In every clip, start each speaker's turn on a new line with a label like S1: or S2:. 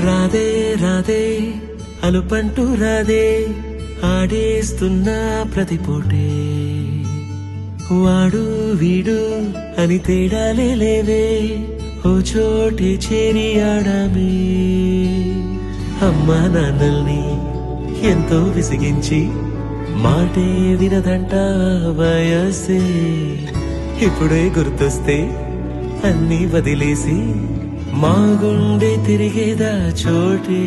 S1: రాదే రాదే అలుపంటూ రాదే ఆడేస్తున్నా ప్రతి పూటే వాడు వీడు అని తేడాలే లేవే ఓ చోటే చేరి ఆడామే అమ్మా నాన్నల్ని ఎంతో విసిగించి మాటే వినదంట వయసే ఇప్పుడే గుర్తొస్తే అన్నీ వదిలేసి మా గుండె తిరిగేదా చోటే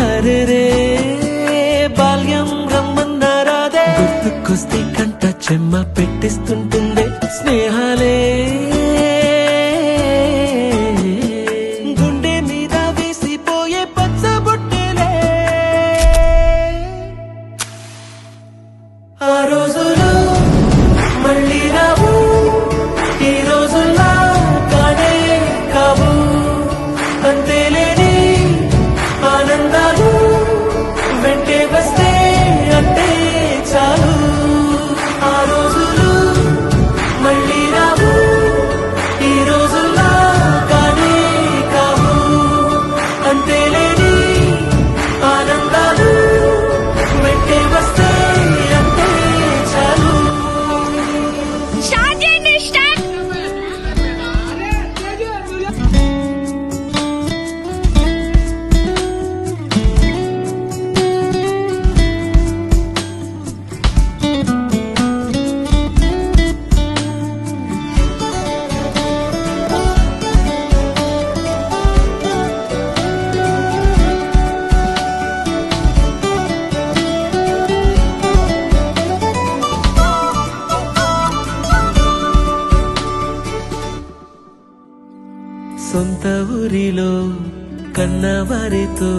S1: అరెరే బాల్యం రమ్మన్నారాదే గుర్తుకొస్తే కంట చెమ్మ పెట్టిస్తుంటుందే స్నేహాలే గుండె మీద వేసిపోయే పచ్చబొట్టెలే ఆ రోజులు మళ్ళీ రావు ఈ రోజుల్లా కానే కావు అంతేలేని ఆనందాలు వెంటే వస్తే అంటే చాలు ఆ రోజులు మళ్ళీ రావు ఈ రోజుల్లా కానే కావు అంతేలేని ఆనందాలు వెంటే వస్తే అంటే చాలు
S2: స్టార్ట్ చేయండి స్టార్ట్
S1: సొంత ఊరిలో కన్నవారితో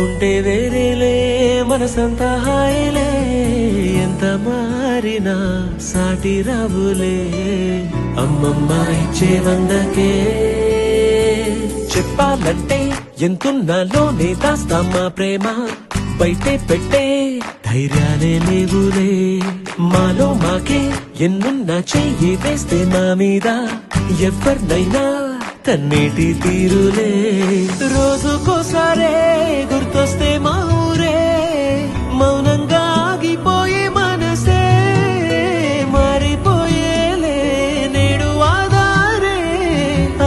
S1: ఉంటే వేరేలే మనసంత హాయిలే ఎంత మారినా సాటి రావులే అమ్మమ్మ ఇచ్చే వందకే చెప్పాలంటే ఎంతున్నాలోనే దాస్తామా ప్రేమ బయటే పెట్టే ధైర్యాలే లేవులే మాలో మాకే ఎన్నున్నా చెయ్యి వేస్తే నా మీద ఎవరినైనా కన్నీటి తీరులే రోజుకోసారే గుర్తొస్తే మా ఊరే మౌనంగా ఆగిపోయే మనసే మారిపోయేలే నేడు ఆధారే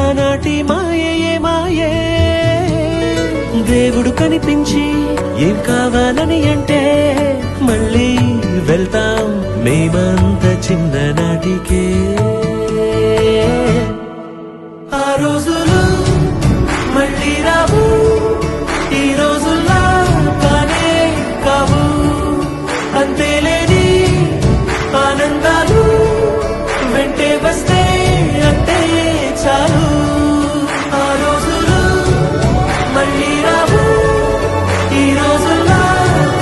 S1: ఆనాటి మాయే మాయే దేవుడు కనిపించి ఏం కావాలని అంటే మళ్ళీ వెళ్తాం మేమంత చిన్ననాటికే ఆ రోజులు మళ్ళీ రావు ఈ రోజుల్లా కానే కావు అంతేలేని ఆనందాలు వెంటే వస్తే అంటే చాలు ఆ రోజులు మళ్ళీ రావు ఈ రోజుల్లా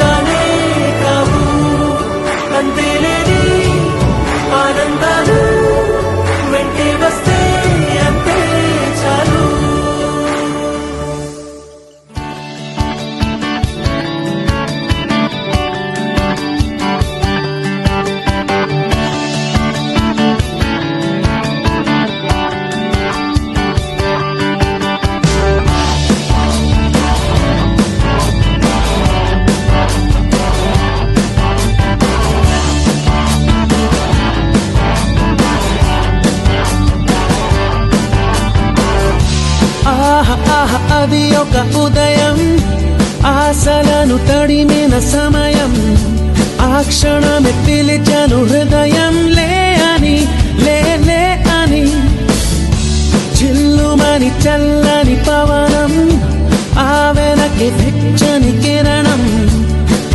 S1: కానే కావు అంతేలేని ఆనందాలు వెంటే వస్తే అంటే చాలు
S3: అది ఒక ఉదయం ఆశలను తడిమిన సమయం ఆ క్షణమే పిలిచాను హృదయం లే అని లే అని చిల్లుమని చల్లని పవనం ఆ వెనక్కి వెచ్చని కిరణం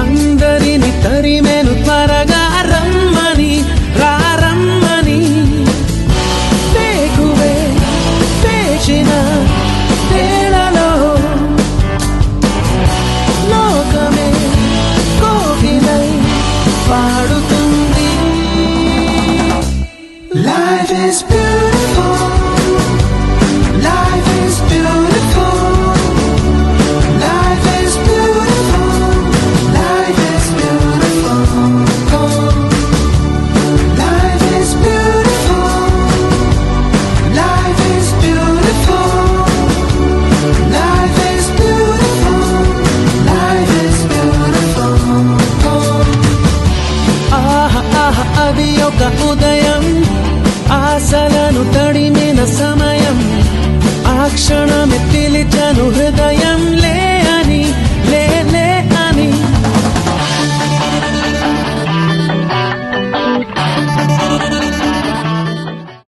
S3: అందరిని తరిమెను త్వరగా రమ్మని రమ్మని వేగువే వేచిన వేళలో లోకమే కోకిలై పాడుతుంది Life is beautiful Life is beautiful Life is beautiful Life is beautiful క్షణం